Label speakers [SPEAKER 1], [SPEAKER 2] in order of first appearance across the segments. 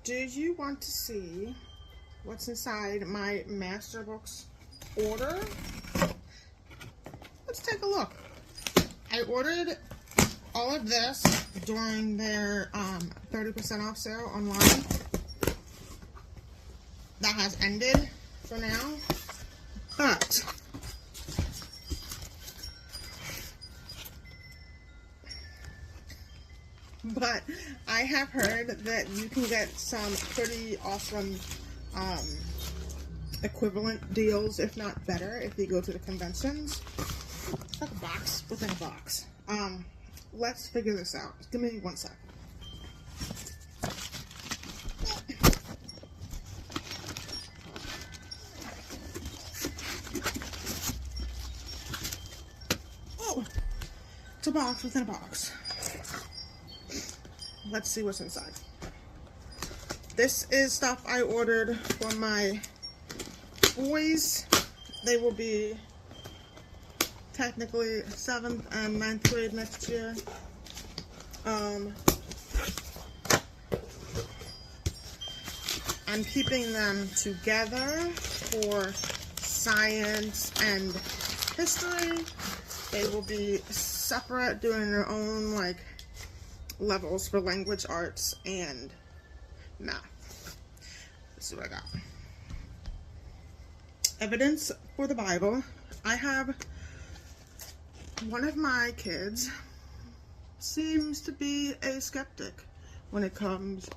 [SPEAKER 1] Do you want to see what's inside my master books order? Let's take a look. I ordered all of this during their 30% off sale online. That has ended for now, but I have heard that you can get some pretty awesome equivalent deals, if not better, if you go to the conventions. It's like a box within a box. Let's figure this out. Give me 1 sec. Oh, it's a box within a box. Let's see what's inside. This is stuff I ordered for my boys. They will be technically 7th and 9th grade next year. I'm keeping them together for science and history. They will be separate, doing their own like levels for language arts and math. This is what I got. Evidence for the Bible. I have one of my kids seems to be a skeptic when it comes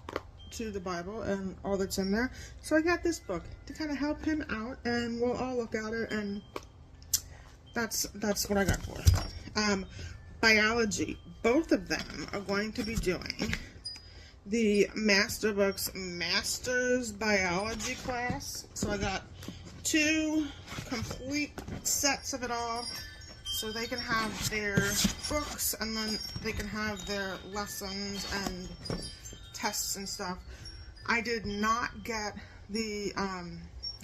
[SPEAKER 1] to the Bible and all that's in there. So I got this book to kind of help him out, and we'll all look at it, and that's what I got for it. Biology. Both of them are going to be doing the Master Books Master's Biology class. So I got 2 complete sets of it all, so they can have their books and then they can have their lessons and tests and stuff. I did not get the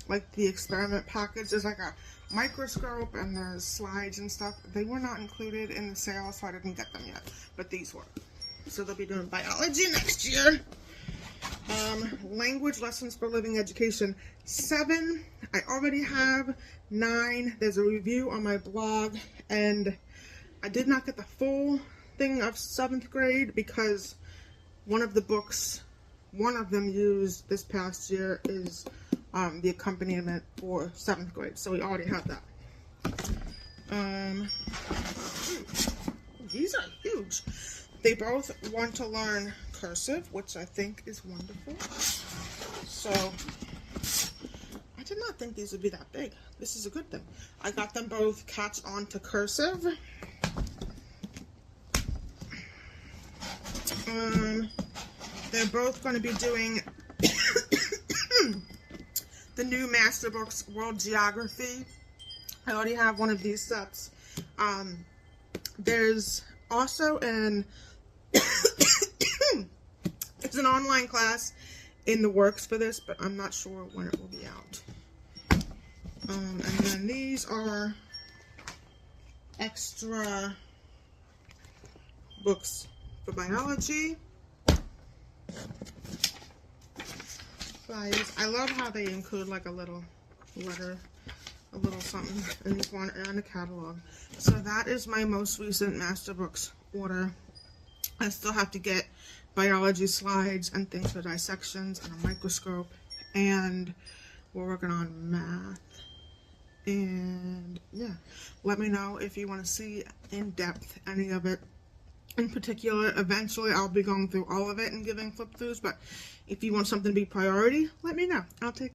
[SPEAKER 1] like the experiment package. There's like a microscope and there's slides and stuff. They were not included in the sale, so I didn't get them yet, but these were. So they'll be doing biology next year. Language lessons for living education 7. I already have 9. There's a review on my blog, and I did not get the full thing of 7th grade because one of the books, one of them used this past year is the accompaniment for 7th grade, so we already have that. These are huge. They both want to learn cursive, which I think is wonderful. So I did not think these would be that big. This is a good thing. I got them both catch on to cursive. They're both going to be doing the new Master Books World Geography. I already have one of these sets. There's also it's an online class in the works for this, but I'm not sure when it will be out. And then these are extra books for biology. I love how they include like a little letter, a little something in each one, and a catalog. So that is my most recent Master Books order. I still have to get biology slides and things for dissections and a microscope, and we're working on math. And yeah, let me know if you want to see in depth any of it in particular. Eventually I'll be going through all of it and giving flip throughs, but if you want something to be priority, let me know. I'll take